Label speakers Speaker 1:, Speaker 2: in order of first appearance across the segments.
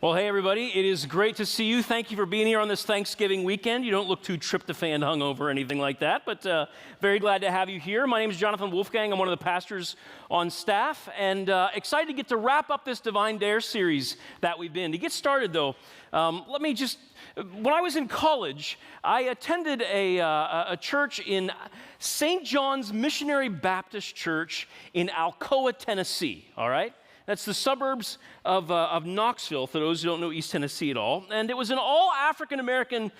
Speaker 1: Well, hey, everybody. It is great to see you. Thank you for being here on this Thanksgiving weekend. You don't look too tryptophan hungover or anything like that, but very glad to have you here. My name is Jonathan Wolfgang. I'm one of the pastors on staff, and excited to get to wrap up this Divine Dare series that we've been. To get started, though, when I was in college, I attended a church in St. John's Missionary Baptist Church in Alcoa, Tennessee, all right? That's the suburbs of Knoxville, for those who don't know East Tennessee at all. And it was an all African-American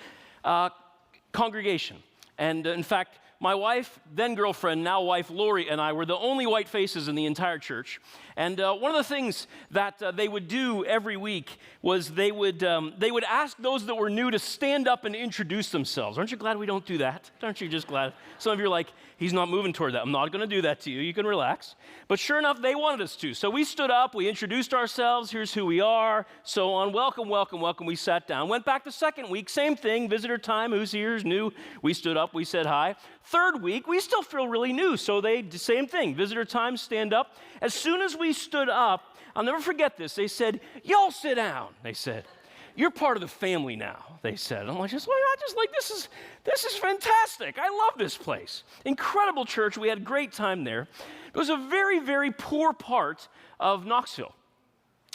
Speaker 1: congregation. And in fact, my wife, then girlfriend, now wife Lori, and I were the only white faces in the entire church. And one of the things that they would do every week was they would ask those that were new to stand up and introduce themselves. Aren't you glad we don't do that? Aren't you just glad? Some of you are like, he's not moving toward that. I'm not going to do that to you. You can relax. But sure enough, they wanted us to. So we stood up. We introduced ourselves. Here's who we are. So on. Welcome, welcome, welcome. We sat down. Went back the second week. Same thing. Visitor time. Who's here? Who's new? We stood up. We said hi. Third week, we still feel really new. So same thing. Visitor time. Stand up. As soon as we stood up, I'll never forget this. They said, y'all sit down. They said, you're part of the family now, they said. I'm like, this is fantastic. I love this place. Incredible church. We had a great time there. It was a very, very poor part of Knoxville.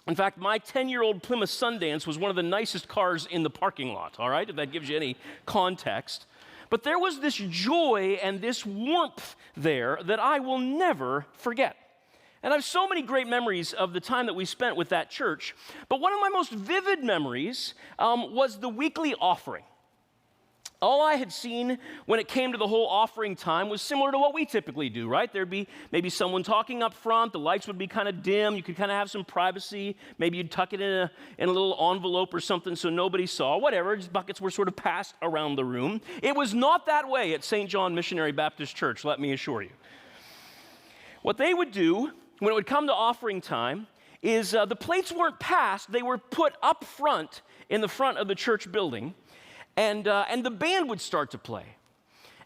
Speaker 1: In fact, my 10-year-old Plymouth Sundance was one of the nicest cars in the parking lot, all right, if that gives you any context. But there was this joy and this warmth there that I will never forget. And I have so many great memories of the time that we spent with that church. But one of my most vivid memories was the weekly offering. All I had seen when it came to the whole offering time was similar to what we typically do, right? There'd be maybe someone talking up front. The lights would be kind of dim. You could kind of have some privacy. Maybe you'd tuck it in a little envelope or something so nobody saw. Whatever, just buckets were sort of passed around the room. It was not that way at St. John Missionary Baptist Church, let me assure you. What they would do when it would come to offering time is the plates weren't passed. They were put up front in the front of the church building, and the band would start to play.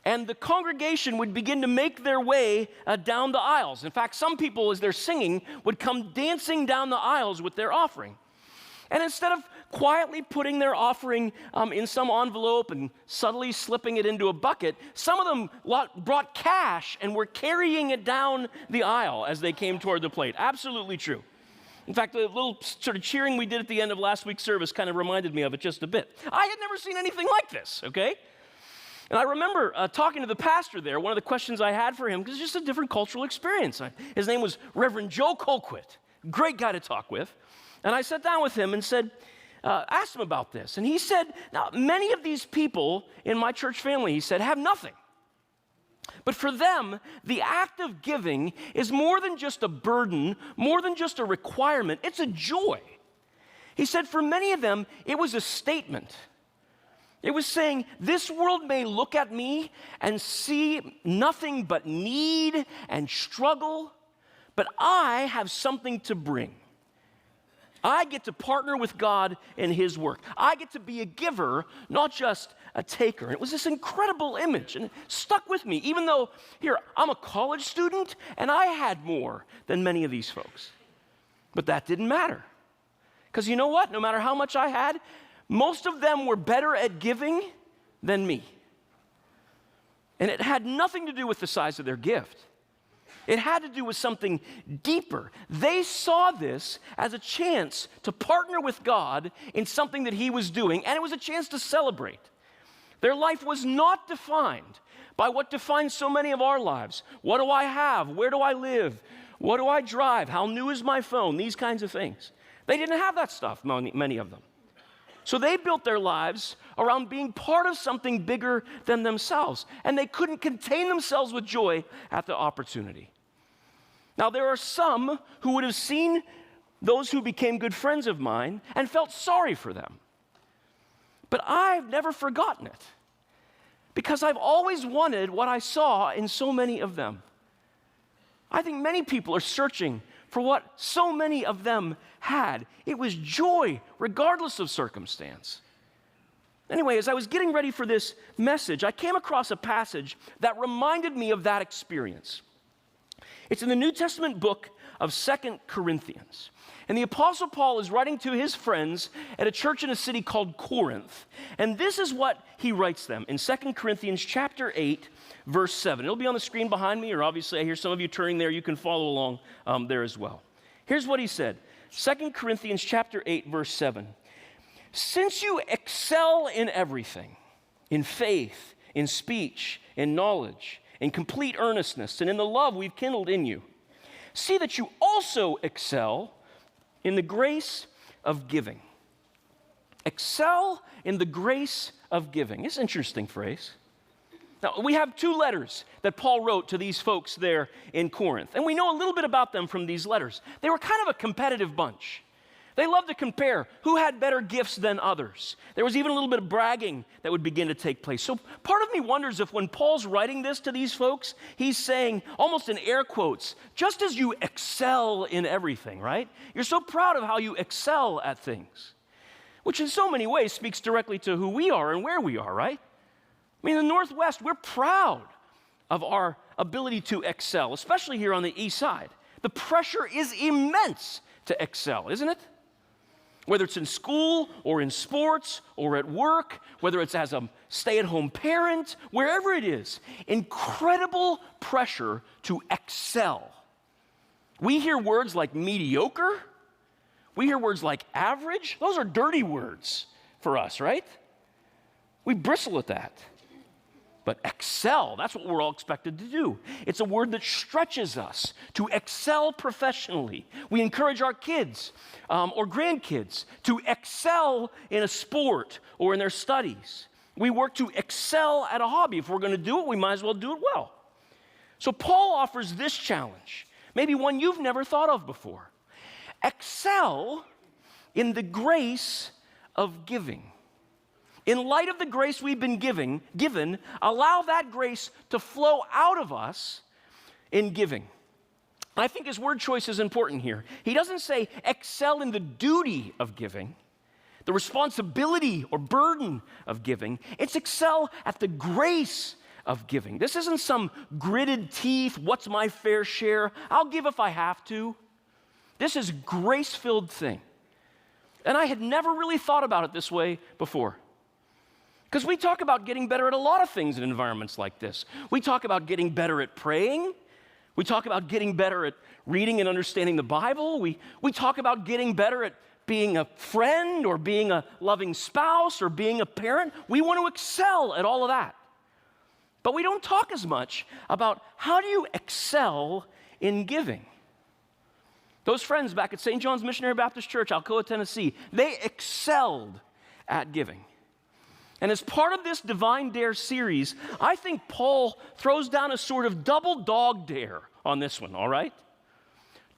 Speaker 1: And the congregation would begin to make their way down the aisles. In fact, some people, as they're singing, would come dancing down the aisles with their offering. And instead of quietly putting their offering in some envelope and subtly slipping it into a bucket, some of them brought cash and were carrying it down the aisle as they came toward the plate. Absolutely true. In fact, the little sort of cheering we did at the end of last week's service kind of reminded me of it just a bit. I had never seen anything like this, okay? And I remember talking to the pastor there. One of the questions I had for him, because it's just a different cultural experience. His name was Reverend Joe Colquitt. Great guy to talk with. And I sat down with him and said, asked him about this. And he said, now, many of these people in my church family, he said, have nothing. But for them, the act of giving is more than just a burden, more than just a requirement. It's a joy. He said, for many of them, it was a statement. It was saying, this world may look at me and see nothing but need and struggle, but I have something to bring. I get to partner with God in His work. I get to be a giver, not just a taker. And it was this incredible image, and it stuck with me, even though, here, I'm a college student, and I had more than many of these folks. But that didn't matter. Because you know what? No matter how much I had, most of them were better at giving than me. And it had nothing to do with the size of their gift. It had to do with something deeper. They saw this as a chance to partner with God in something that He was doing, and it was a chance to celebrate. Their life was not defined by what defines so many of our lives. What do I have? Where do I live? What do I drive? How new is my phone? These kinds of things. They didn't have that stuff, many of them. So they built their lives around being part of something bigger than themselves, and they couldn't contain themselves with joy at the opportunity. Now, there are some who would have seen those who became good friends of mine and felt sorry for them. But I've never forgotten it because I've always wanted what I saw in so many of them. I think many people are searching for what so many of them had. It was joy, regardless of circumstance. Anyway, as I was getting ready for this message, I came across a passage that reminded me of that experience. It's in the New Testament book of 2 Corinthians. And the Apostle Paul is writing to his friends at a church in a city called Corinth. And this is what he writes them in 2 Corinthians chapter 8, verse 7. It'll be on the screen behind me, or obviously I hear some of you turning there. You can follow along there as well. Here's what he said. 2 Corinthians chapter 8, verse 7. Since you excel in everything, in faith, in speech, in knowledge, in complete earnestness, and in the love we've kindled in you, see that you also excel in the grace of giving. Excel in the grace of giving. It's an interesting phrase. Now, we have two letters that Paul wrote to these folks there in Corinth, and we know a little bit about them from these letters. They were kind of a competitive bunch. They loved to compare who had better gifts than others. There was even a little bit of bragging that would begin to take place. So part of me wonders if when Paul's writing this to these folks, he's saying, almost in air quotes, just as you excel in everything, right? You're so proud of how you excel at things, which in so many ways speaks directly to who we are and where we are, right? I mean, in the Northwest, we're proud of our ability to excel, especially here on the East Side. The pressure is immense to excel, isn't it? Whether it's in school or in sports or at work, whether it's as a stay-at-home parent, wherever it is, incredible pressure to excel. We hear words like mediocre. We hear words like average. Those are dirty words for us, right? We bristle at that. But excel, that's what we're all expected to do. It's a word that stretches us to excel professionally. We encourage our kids or grandkids to excel in a sport or in their studies. We work to excel at a hobby. If we're going to do it, we might as well do it well. So Paul offers this challenge, maybe one you've never thought of before. Excel in the grace of giving. In light of the grace we've been given, allow that grace to flow out of us in giving. I think his word choice is important here. He doesn't say excel in the duty of giving, the responsibility or burden of giving. It's excel at the grace of giving. This isn't some gritted teeth, what's my fair share? I'll give if I have to. This is grace-filled thing. And I had never really thought about it this way before. Because we talk about getting better at a lot of things in environments like this. We talk about getting better at praying. We talk about getting better at reading and understanding the Bible. We talk about getting better at being a friend or being a loving spouse or being a parent. We want to excel at all of that. But we don't talk as much about how do you excel in giving. Those friends back at St. John's Missionary Baptist Church, Alcoa, Tennessee, they excelled at giving. And as part of this Divine Dare series, I think Paul throws down a sort of double dog dare on this one, all right?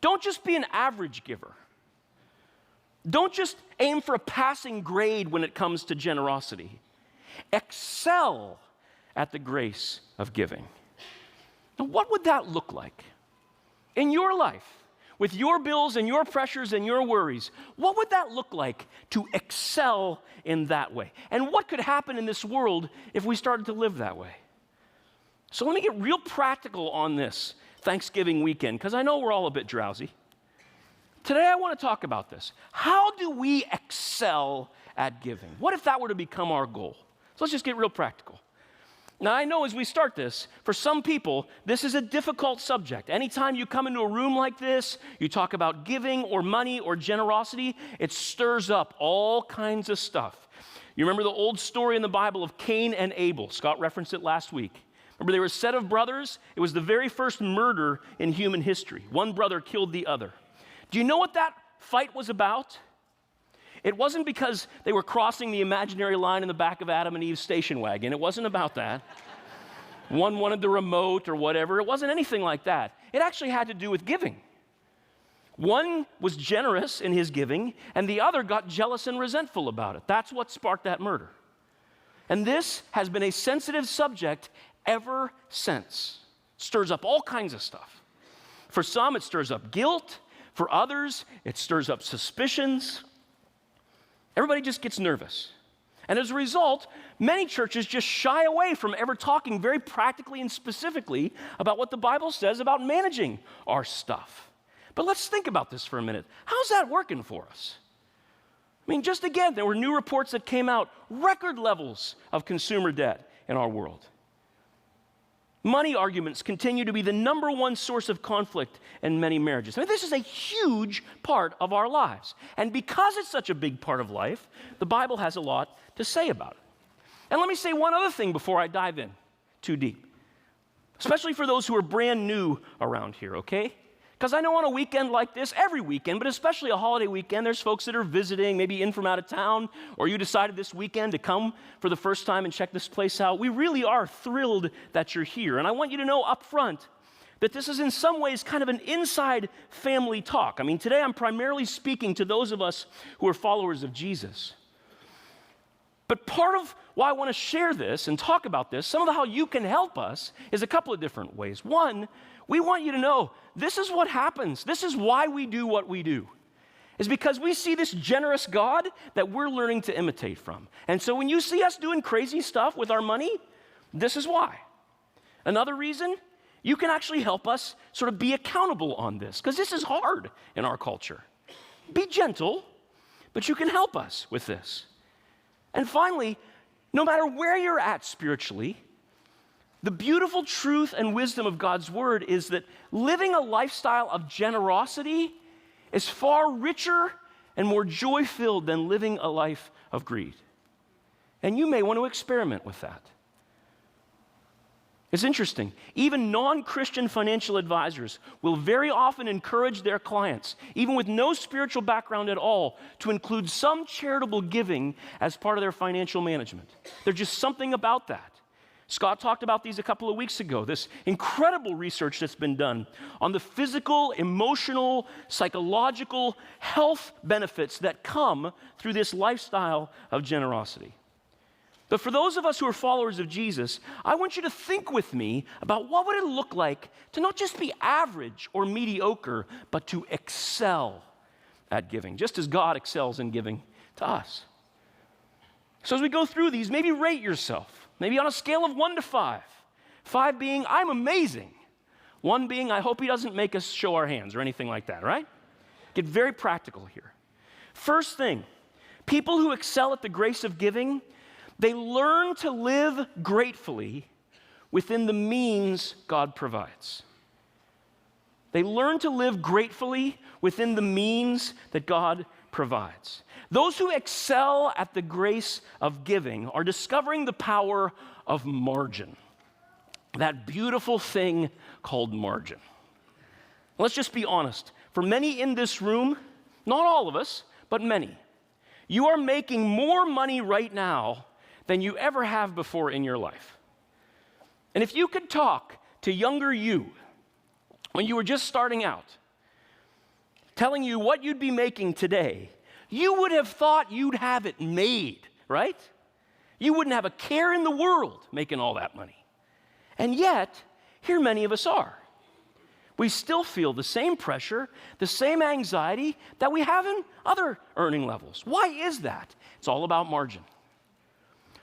Speaker 1: Don't just be an average giver. Don't just aim for a passing grade when it comes to generosity. Excel at the grace of giving. Now, what would that look like in your life? With your bills and your pressures and your worries, what would that look like to excel in that way? And what could happen in this world if we started to live that way? So let me get real practical on this Thanksgiving weekend, because I know we're all a bit drowsy. Today I want to talk about this. How do we excel at giving? What if that were to become our goal? So let's just get real practical. Now, I know as we start this, for some people, this is a difficult subject. Anytime you come into a room like this, you talk about giving or money or generosity, it stirs up all kinds of stuff. You remember the old story in the Bible of Cain and Abel? Scott referenced it last week. Remember, they were a set of brothers. It was the very first murder in human history. One brother killed the other. Do you know what that fight was about? It wasn't because they were crossing the imaginary line in the back of Adam and Eve's station wagon. It wasn't about that. One wanted the remote or whatever. It wasn't anything like that. It actually had to do with giving. One was generous in his giving, and the other got jealous and resentful about it. That's what sparked that murder. And this has been a sensitive subject ever since. It stirs up all kinds of stuff. For some, it stirs up guilt. For others, it stirs up suspicions. Everybody just gets nervous. And as a result, many churches just shy away from ever talking very practically and specifically about what the Bible says about managing our stuff. But let's think about this for a minute. How's that working for us? I mean, just again, there were new reports that came out, record levels of consumer debt in our world. Money arguments continue to be the number one source of conflict in many marriages. I mean, this is a huge part of our lives. And because it's such a big part of life, the Bible has a lot to say about it. And let me say one other thing before I dive in too deep, especially for those who are brand new around here, okay? Because I know on a weekend like this, every weekend, but especially a holiday weekend, there's folks that are visiting, maybe in from out of town, or you decided this weekend to come for the first time and check this place out. We really are thrilled that you're here. And I want you to know up front that this is in some ways kind of an inside family talk. I mean, today I'm primarily speaking to those of us who are followers of Jesus. But part of why I want to share this and talk about this, some of how you can help us, is a couple of different ways. One, we want you to know this is what happens. This is why we do what we do. It's because we see this generous God that we're learning to imitate from. And so when you see us doing crazy stuff with our money, this is why. Another reason, you can actually help us sort of be accountable on this, because this is hard in our culture. Be gentle, but you can help us with this. And finally, no matter where you're at spiritually, the beautiful truth and wisdom of God's word is that living a lifestyle of generosity is far richer and more joy-filled than living a life of greed. And you may want to experiment with that. It's interesting. Even non-Christian financial advisors will very often encourage their clients, even with no spiritual background at all, to include some charitable giving as part of their financial management. There's just something about that. Scott talked about these a couple of weeks ago, this incredible research that's been done on the physical, emotional, psychological health benefits that come through this lifestyle of generosity. But for those of us who are followers of Jesus, I want you to think with me about what would it look like to not just be average or mediocre, but to excel at giving, just as God excels in giving to us. So as we go through these, maybe rate yourself. Maybe on a scale of 1 to 5. 5 being, I'm amazing. 1 being, I hope he doesn't make us show our hands or anything like that, right? Get very practical here. First thing, people who excel at the grace of giving, they learn to live gratefully within the means God provides. They learn to live gratefully within the means that God provides. Those who excel at the grace of giving are discovering the power of margin, that beautiful thing called margin. Let's just be honest. For many in this room, not all of us, but many, you are making more money right now than you ever have before in your life. And if you could talk to younger you when you were just starting out, telling you what you'd be making today, you would have thought you'd have it made, right? You wouldn't have a care in the world making all that money. And yet, here many of us are. We still feel the same pressure, the same anxiety that we have in other earning levels. Why is that? It's all about margin.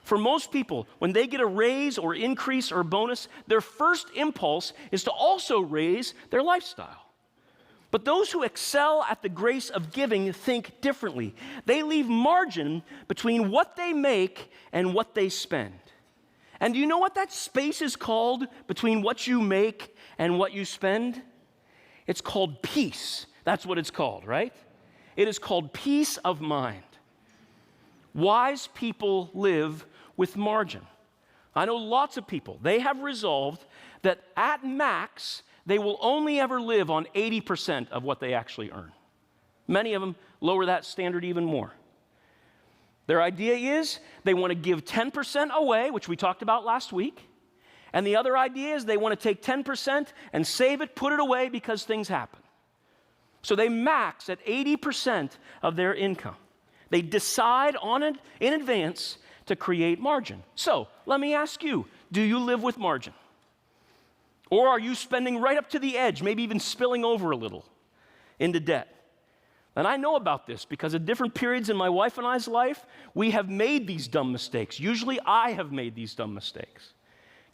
Speaker 1: For most people, when they get a raise or increase or bonus, their first impulse is to also raise their lifestyle. But those who excel at the grace of giving think differently. They leave margin between what they make and what they spend. And do you know what that space is called between what you make and what you spend? It's called peace. That's what it's called, right? It is called peace of mind. Wise people live with margin. I know lots of people, they have resolved that at max, they will only ever live on 80% of what they actually earn. Many of them lower that standard even more. Their idea is they want to give 10% away, which we talked about last week. And the other idea is they want to take 10% and save it, put it away because things happen. So they max at 80% of their income. They decide on it in advance to create margin. So let me ask you, do you live with margin? Or are you spending right up to the edge, maybe even spilling over a little into debt? And I know about this because at different periods in my wife and I's life, we have made these dumb mistakes. Usually I have made these dumb mistakes,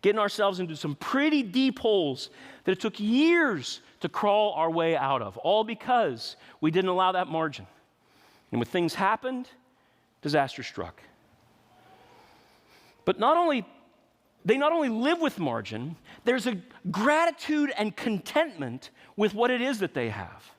Speaker 1: getting ourselves into some pretty deep holes that it took years to crawl our way out of, all because we didn't allow that margin. And when things happened, disaster struck. But they not only live with margin, there's a gratitude and contentment with what it is that they have.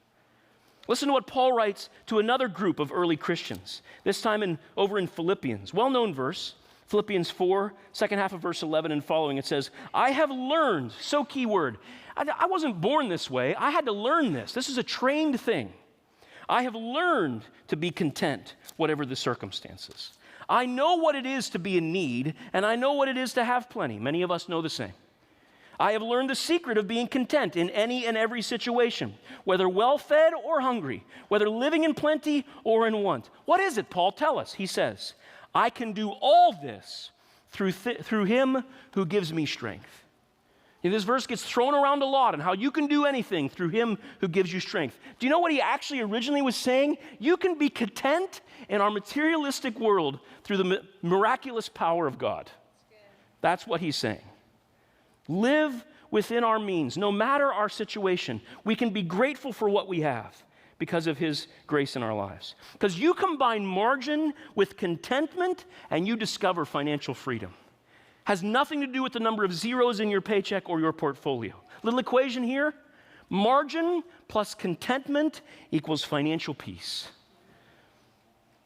Speaker 1: Listen to what Paul writes to another group of early Christians, this time over in Philippians. Well-known verse, Philippians 4, second half of verse 11 and following. It says, I have learned, so key word. I wasn't born this way. I had to learn this. This is a trained thing. I have learned to be content, whatever the circumstances. I know what it is to be in need, and I know what it is to have plenty. Many of us know the same. I have learned the secret of being content in any and every situation, whether well-fed or hungry, whether living in plenty or in want. What is it, Paul? Tell us. He says, I can do all this through him who gives me strength. And this verse gets thrown around a lot, and how you can do anything through him who gives you strength. Do you know what he actually originally was saying? You can be content in our materialistic world through the miraculous power of God. That's what he's saying. Live within our means. No matter our situation, we can be grateful for what we have because of his grace in our lives. Because you combine margin with contentment and you discover financial freedom. Has nothing to do with the number of zeros in your paycheck or your portfolio. Little equation here, margin plus contentment equals financial peace.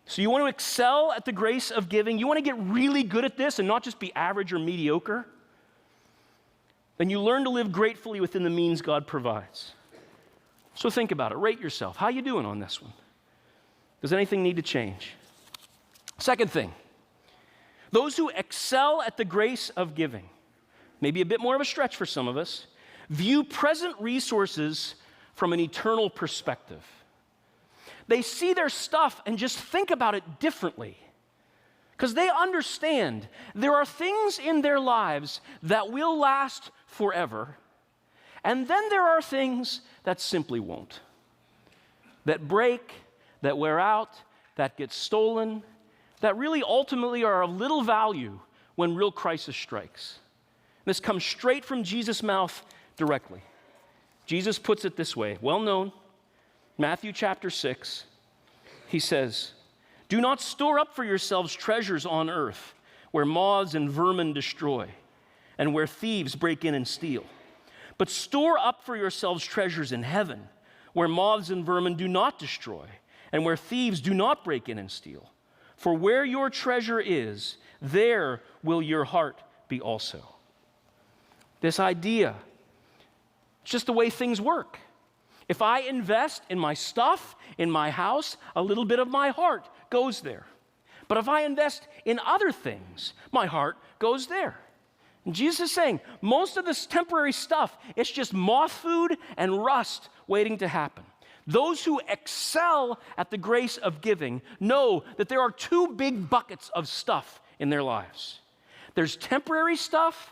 Speaker 1: So you want to excel at the grace of giving, you want to get really good at this and not just be average or mediocre, then you learn to live gratefully within the means God provides. So think about it, rate yourself. How you doing on this one? Does anything need to change? Second thing, those who excel at the grace of giving, maybe a bit more of a stretch for some of us, view present resources from an eternal perspective. They see their stuff and just think about it differently because they understand there are things in their lives that will last forever, and then there are things that simply won't, that break, that wear out, that get stolen, that really ultimately are of little value when real crisis strikes. This comes straight from Jesus' mouth directly. Jesus puts it this way, well known, Matthew chapter 6. He says, do not store up for yourselves treasures on earth where moths and vermin destroy and where thieves break in and steal. But store up for yourselves treasures in heaven where moths and vermin do not destroy and where thieves do not break in and steal. For where your treasure is, there will your heart be also. This idea, it's just the way things work. If I invest in my stuff, in my house, a little bit of my heart goes there. But if I invest in other things, my heart goes there. And Jesus is saying, most of this temporary stuff, it's just moth food and rust waiting to happen. Those who excel at the grace of giving know that there are two big buckets of stuff in their lives. There's temporary stuff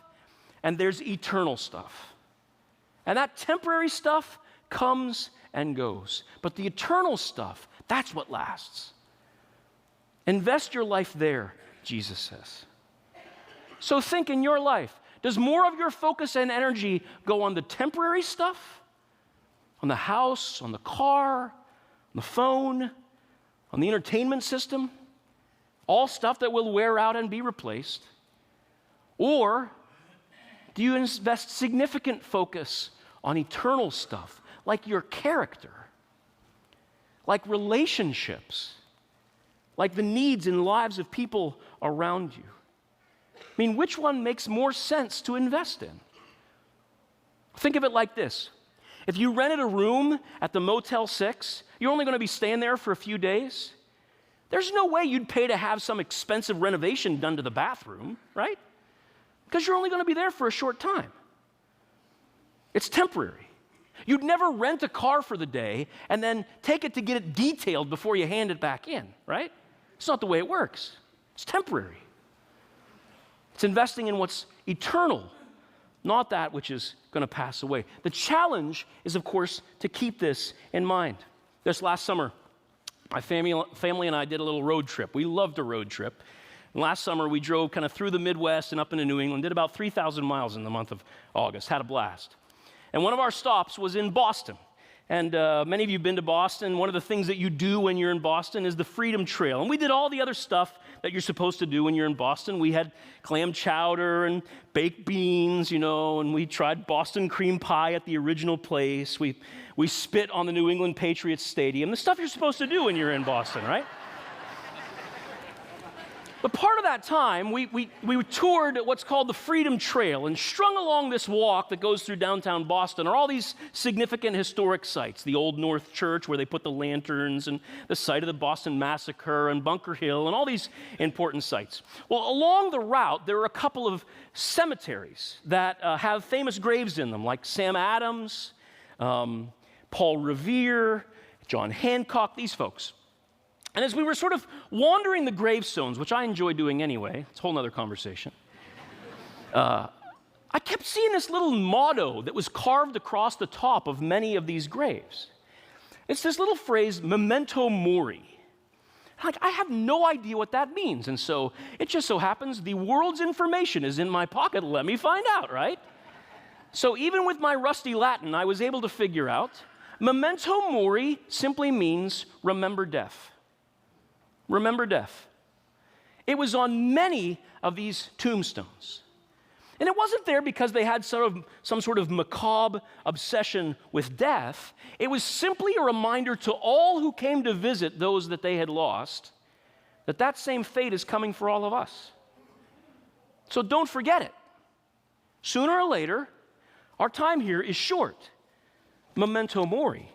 Speaker 1: and there's eternal stuff. And that temporary stuff comes and goes. But the eternal stuff, that's what lasts. Invest your life there, Jesus says. So think in your life, does more of your focus and energy go on the temporary stuff? On the house, on the car, on the phone, on the entertainment system? All stuff that will wear out and be replaced? Or do you invest significant focus on eternal stuff, like your character, like relationships, like the needs and lives of people around you? I mean, which one makes more sense to invest in? Think of it like this. If you rented a room at the Motel 6, you're only going to be staying there for a few days. There's no way you'd pay to have some expensive renovation done to the bathroom, right? Because you're only going to be there for a short time. It's temporary. You'd never rent a car for the day and then take it to get it detailed before you hand it back in, right? It's not the way it works. It's temporary. It's investing in what's eternal, not that which is going to pass away. The challenge is, of course, to keep this in mind. This last summer, My family and I did a little road trip. We loved a road trip. And last summer, we drove kind of through the Midwest and up into New England, did about 3,000 miles in the month of August, had a blast. And one of our stops was in Boston. And many of you have been to Boston. One of the things that you do when you're in Boston is the Freedom Trail. And we did all the other stuff that you're supposed to do when you're in Boston. We had clam chowder and baked beans, and we tried Boston cream pie at the original place. We spit on the New England Patriots Stadium, the stuff you're supposed to do when you're in Boston, right? But part of that time, we toured what's called the Freedom Trail, and strung along this walk that goes through downtown Boston are all these significant historic sites. The Old North Church, where they put the lanterns, and the site of the Boston Massacre, and Bunker Hill, and all these important sites. Well, along the route, there are a couple of cemeteries that have famous graves in them, like Sam Adams, Paul Revere, John Hancock, these folks. And as we were sort of wandering the gravestones, which I enjoy doing anyway, it's a whole other conversation, I kept seeing this little motto that was carved across the top of many of these graves. It's this little phrase, Memento Mori. I have no idea what that means. And so it just so happens the world's information is in my pocket. Let me find out, right? So even with my rusty Latin, I was able to figure out Memento Mori simply means remember death. Remember death. It was on many of these tombstones. And it wasn't there because they had some sort of macabre obsession with death. It was simply a reminder to all who came to visit those that they had lost that that same fate is coming for all of us. So don't forget it. Sooner or later, our time here is short. Memento Mori.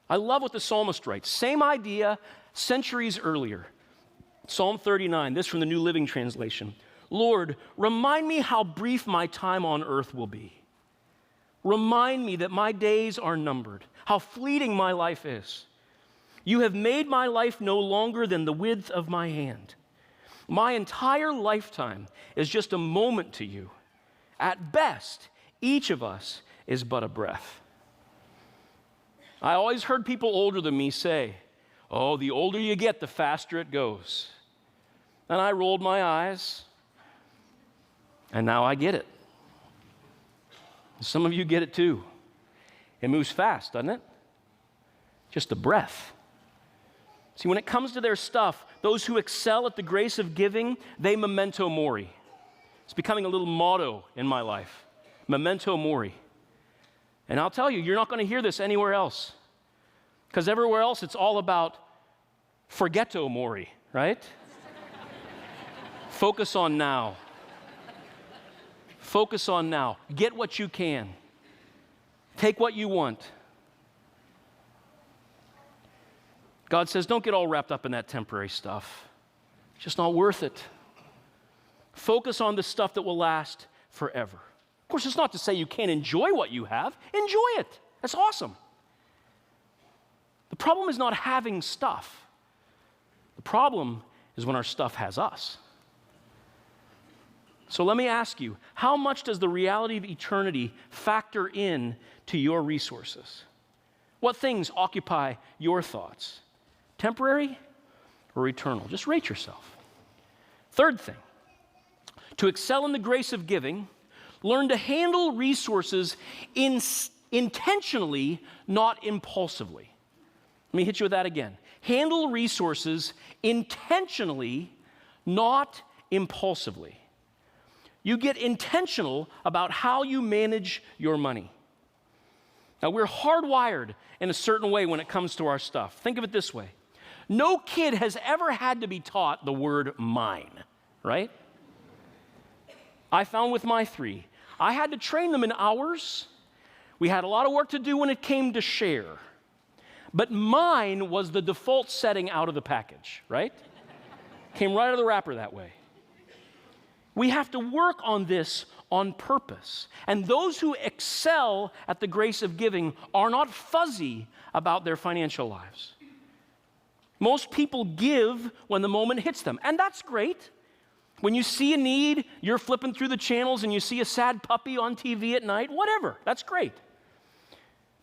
Speaker 1: I love what the psalmist writes. Same idea centuries earlier. Psalm 39, this from the New Living Translation. Lord, remind me how brief my time on earth will be. Remind me that my days are numbered, how fleeting my life is. You have made my life no longer than the width of my hand. My entire lifetime is just a moment to you. At best, each of us is but a breath. I always heard people older than me say, oh, the older you get, the faster it goes. And I rolled my eyes, and now I get it. Some of you get it too. It moves fast, doesn't it? Just a breath. See, when it comes to their stuff, those who excel at the grace of giving, they memento mori. It's becoming a little motto in my life. Memento mori. And I'll tell you, you're not going to hear this anywhere else. Because everywhere else, it's all about forgetto mori, right? Focus on now. Focus on now. Get what you can. Take what you want. God says, don't get all wrapped up in that temporary stuff. It's just not worth it. Focus on the stuff that will last forever. Of course, it's not to say you can't enjoy what you have. Enjoy it. That's awesome. The problem is not having stuff. The problem is when our stuff has us. So let me ask you, how much does the reality of eternity factor in to your resources? What things occupy your thoughts? Temporary or eternal? Just rate yourself. Third thing, to excel in the grace of giving, learn to handle resources intentionally, not impulsively. Let me hit you with that again. Handle resources intentionally, not impulsively. You get intentional about how you manage your money. Now, we're hardwired in a certain way when it comes to our stuff. Think of it this way. No kid has ever had to be taught the word mine, right? I found with my three, I had to train them in hours. We had a lot of work to do when it came to share. But mine was the default setting out of the package, right? Came right out of the wrapper that way. We have to work on this on purpose. And those who excel at the grace of giving are not fuzzy about their financial lives. Most people give when the moment hits them, and that's great. When you see a need, you're flipping through the channels and you see a sad puppy on TV at night, whatever, that's great.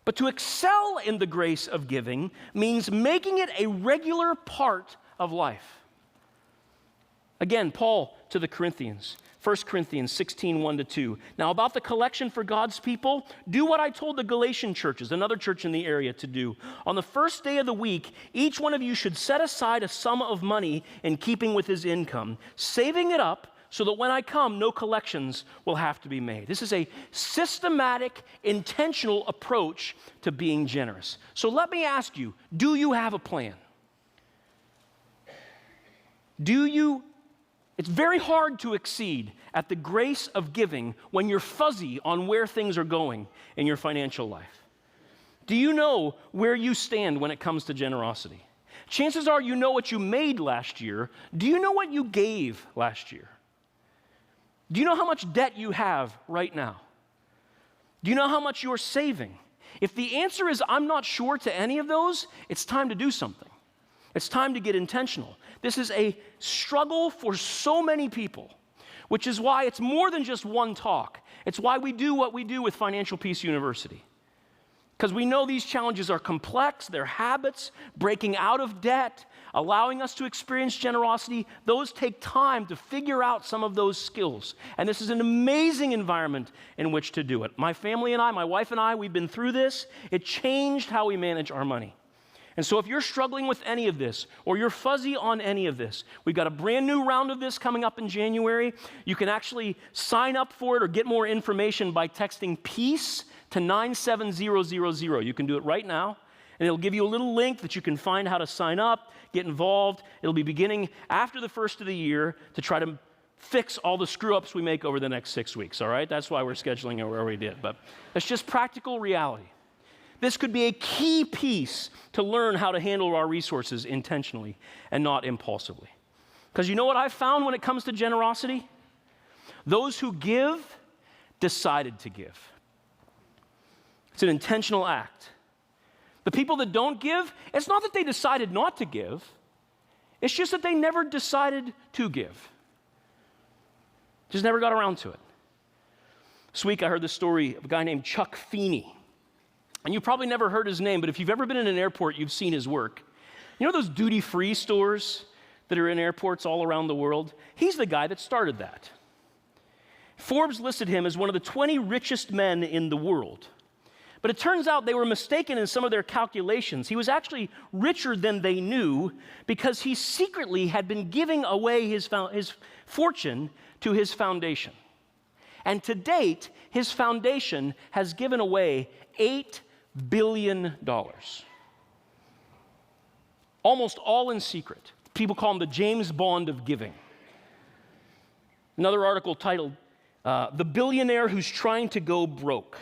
Speaker 1: But to excel in the grace of giving means making it a regular part of life. Again, Paul to the Corinthians, 1 Corinthians 16, 1-2. Now about the collection for God's people, do what I told the Galatian churches, another church in the area, to do. On the first day of the week, each one of you should set aside a sum of money in keeping with his income, saving it up so that when I come, no collections will have to be made. This is a systematic, intentional approach to being generous. So let me ask you, do you have a plan? It's very hard to exceed at the grace of giving when you're fuzzy on where things are going in your financial life. Do you know where you stand when it comes to generosity? Chances are you know what you made last year. Do you know what you gave last year? Do you know how much debt you have right now? Do you know how much you're saving? If the answer is I'm not sure to any of those, it's time to do something. It's time to get intentional. This is a struggle for so many people, which is why it's more than just one talk. It's why we do what we do with Financial Peace University. Because we know these challenges are complex, they're habits, breaking out of debt, allowing us to experience generosity. Those take time to figure out some of those skills. And this is an amazing environment in which to do it. My family and I, my wife and I, we've been through this. It changed how we manage our money. And so if you're struggling with any of this, or you're fuzzy on any of this, we've got a brand new round of this coming up in January. You can actually sign up for it or get more information by texting PEACE to 97000. You can do it right now, and it'll give you a little link that you can find how to sign up, get involved. It'll be beginning after the first of the year to try to fix all the screw-ups we make over the next 6 weeks, all right? That's why we're scheduling it where we did, but it's just practical reality. This could be a key piece to learn how to handle our resources intentionally and not impulsively. Because you know what I've found when it comes to generosity? Those who give decided to give. It's an intentional act. The people that don't give, it's not that they decided not to give. It's just that they never decided to give. Just never got around to it. This week I heard the story of a guy named Chuck Feeney. And you've probably never heard his name, but if you've ever been in an airport, you've seen his work. You know those duty-free stores that are in airports all around the world? He's the guy that started that. Forbes listed him as one of the 20 richest men in the world. But it turns out they were mistaken in some of their calculations. He was actually richer than they knew because he secretly had been giving away his fortune to his foundation. And to date, his foundation has given away $8 billion. Almost all in secret. People call him the James Bond of giving. Another article titled, The Billionaire Who's Trying to Go Broke.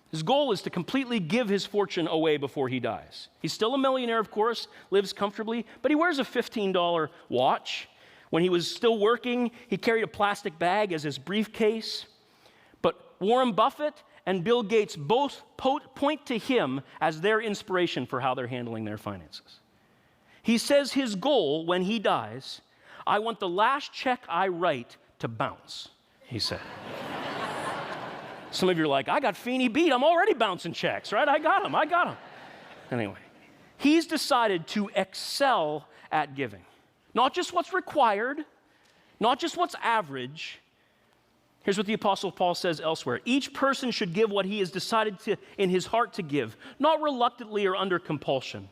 Speaker 1: His goal is to completely give his fortune away before he dies. He's still a millionaire, of course, lives comfortably, but he wears a $15 watch. When he was still working, he carried a plastic bag as his briefcase. But Warren Buffett and Bill Gates both point to him as their inspiration for how they're handling their finances. He says his goal when he dies, I want the last check I write to bounce, he said. Some of you are like, I got Feeney beat. I'm already bouncing checks, right? I got him. Anyway, he's decided to excel at giving. Not just what's required, not just what's average. Here's what the Apostle Paul says elsewhere. Each person should give what he has decided to in his heart to give, not reluctantly or under compulsion.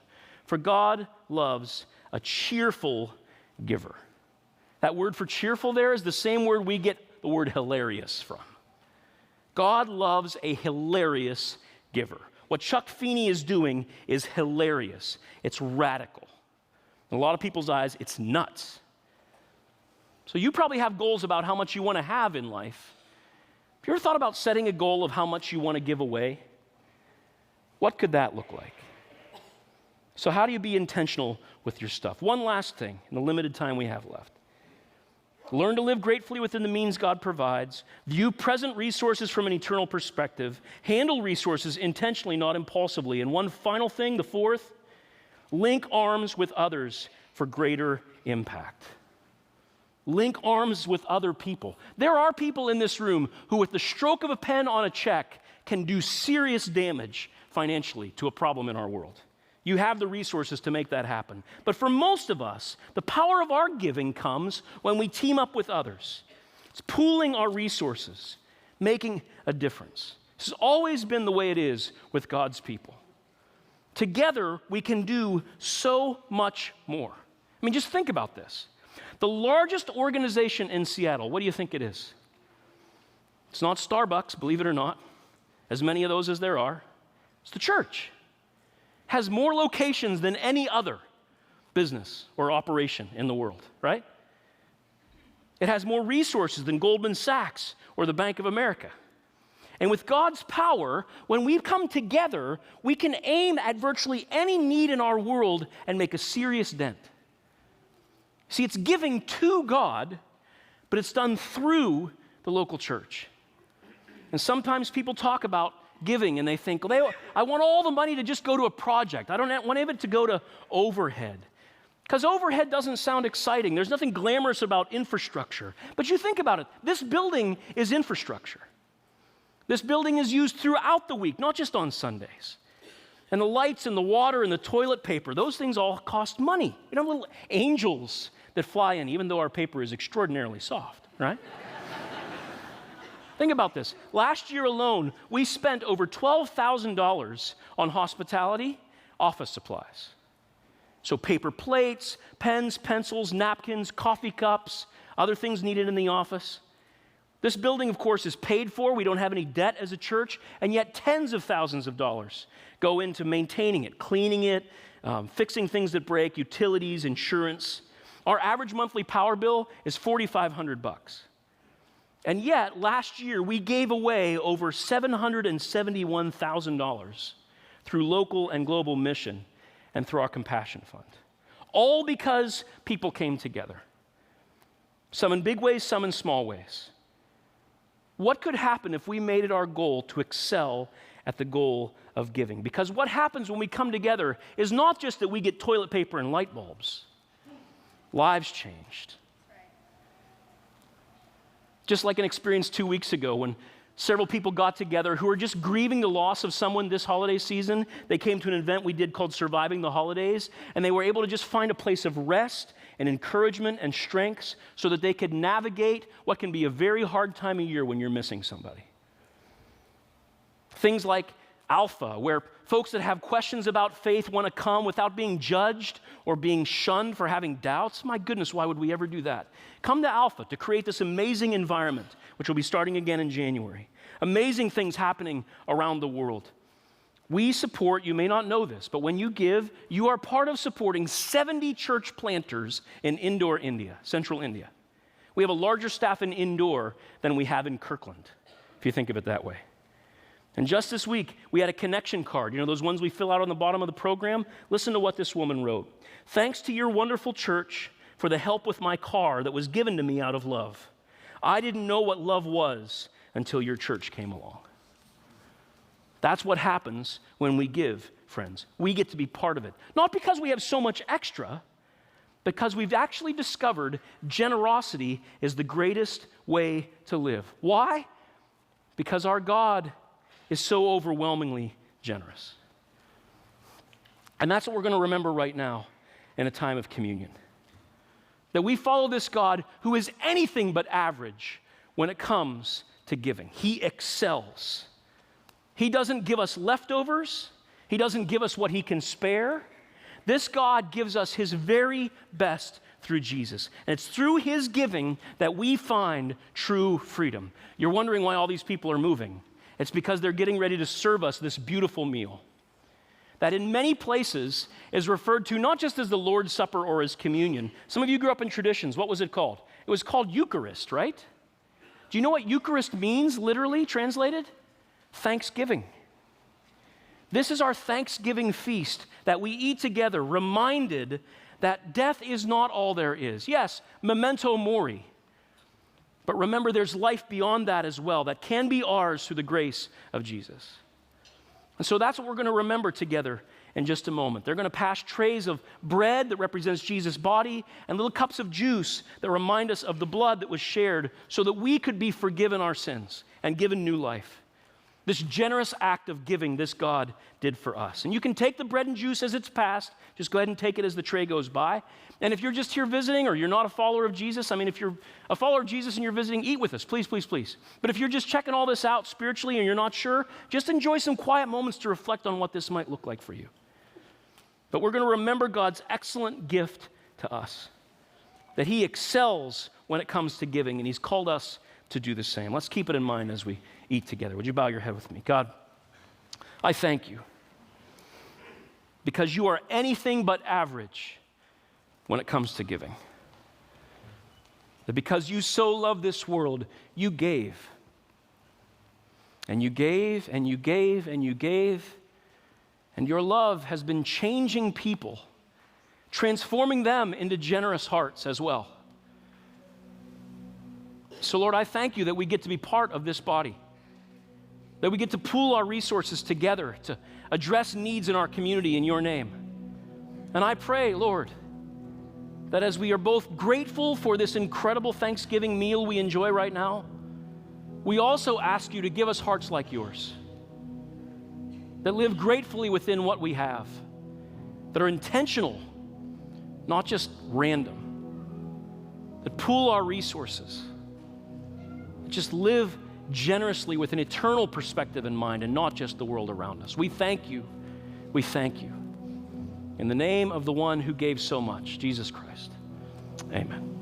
Speaker 1: For God loves a cheerful giver. That word for cheerful there is the same word we get the word hilarious from. God loves a hilarious giver. What Chuck Feeney is doing is hilarious. It's radical. In a lot of people's eyes, it's nuts. So you probably have goals about how much you want to have in life. Have you ever thought about setting a goal of how much you want to give away? What could that look like? So how do you be intentional with your stuff? One last thing in the limited time we have left. Learn to live gratefully within the means God provides. View present resources from an eternal perspective. Handle resources intentionally, not impulsively. And one final thing, the fourth, link arms with others for greater impact. Link arms with other people. There are people in this room who, with the stroke of a pen on a check, can do serious damage financially to a problem in our world. You have the resources to make that happen. But for most of us, the power of our giving comes when we team up with others. It's pooling our resources, making a difference. This has always been the way it is with God's people. Together, we can do so much more. I mean, just think about this. The largest organization in Seattle, what do you think it is? It's not Starbucks, believe it or not, as many of those as there are. It's the church. Has more locations than any other business or operation in the world, right? It has more resources than Goldman Sachs or the Bank of America. And with God's power, when we come together, we can aim at virtually any need in our world and make a serious dent. See, it's giving to God, but it's done through the local church. And sometimes people talk about giving and they think, well, I want all the money to just go to a project. I don't want any of it to go to overhead. Because overhead doesn't sound exciting. There's nothing glamorous about infrastructure. But you think about it. This building is infrastructure. This building is used throughout the week, not just on Sundays. And the lights and the water and the toilet paper, those things all cost money. You know, little angels that fly in, even though our paper is extraordinarily soft, right? Think about this. Last year alone, we spent over $12,000 on hospitality, office supplies. So paper plates, pens, pencils, napkins, coffee cups, other things needed in the office. This building, of course, is paid for. We don't have any debt as a church, and yet tens of thousands of dollars go into maintaining it, cleaning it, fixing things that break, utilities, insurance. Our average monthly power bill is $4,500. And yet, last year, we gave away over $771,000 through local and global mission and through our Compassion Fund. All because people came together. Some in big ways, some in small ways. What could happen if we made it our goal to excel at the goal of giving? Because what happens when we come together is not just that we get toilet paper and light bulbs. Lives changed. Just like an experience 2 weeks ago when several people got together who were just grieving the loss of someone this holiday season. They came to an event we did called Surviving the Holidays, and they were able to just find a place of rest and encouragement and strengths so that they could navigate what can be a very hard time of year when you're missing somebody. Things like Alpha, where folks that have questions about faith want to come without being judged or being shunned for having doubts. My goodness, why would we ever do that? Come to Alpha to create this amazing environment, which will be starting again in January. Amazing things happening around the world. We support, you may not know this, but when you give, you are part of supporting 70 church planters in Indore, India, central India. We have a larger staff in Indore than we have in Kirkland, if you think of it that way. And just this week, we had a connection card. You know those ones we fill out on the bottom of the program? Listen to what this woman wrote. Thanks to your wonderful church for the help with my car that was given to me out of love. I didn't know what love was until your church came along. That's what happens when we give, friends. We get to be part of it. Not because we have so much extra, because we've actually discovered generosity is the greatest way to live. Why? Because our God is so overwhelmingly generous. And that's what we're going to remember right now in a time of communion. That we follow this God who is anything but average when it comes to giving. He excels. He doesn't give us leftovers. He doesn't give us what he can spare. This God gives us his very best through Jesus. And it's through his giving that we find true freedom. You're wondering why all these people are moving. It's because they're getting ready to serve us this beautiful meal that in many places is referred to not just as the Lord's Supper or as communion. Some of you grew up in traditions. What was it called? It was called Eucharist, right? Do you know what Eucharist means, literally translated? Thanksgiving. This is our Thanksgiving feast that we eat together, reminded that death is not all there is. Yes, Memento Mori. But remember, there's life beyond that as well that can be ours through the grace of Jesus. And so that's what we're going to remember together in just a moment. They're going to pass trays of bread that represents Jesus' body and little cups of juice that remind us of the blood that was shared so that we could be forgiven our sins and given new life. This generous act of giving this God did for us. And you can take the bread and juice as it's passed. Just go ahead and take it as the tray goes by. And if you're just here visiting or you're not a follower of Jesus, I mean, if you're a follower of Jesus and you're visiting, eat with us, please, please, please. But if you're just checking all this out spiritually and you're not sure, just enjoy some quiet moments to reflect on what this might look like for you. But we're going to remember God's excellent gift to us, that he excels when it comes to giving, and he's called us to do the same. Let's keep it in mind as we eat together. Would you bow your head with me? God, I thank you because you are anything but average when it comes to giving. That because you so love this world, you gave. And you gave, and you gave, and you gave. And your love has been changing people, transforming them into generous hearts as well. So Lord, I thank you that we get to be part of this body, that we get to pool our resources together to address needs in our community in your name. And I pray, Lord, that as we are both grateful for this incredible Thanksgiving meal we enjoy right now, we also ask you to give us hearts like yours, that live gratefully within what we have, that are intentional, not just random, that pool our resources, just live generously with an eternal perspective in mind and not just the world around us. We thank you. We thank you. In the name of the one who gave so much, Jesus Christ. Amen.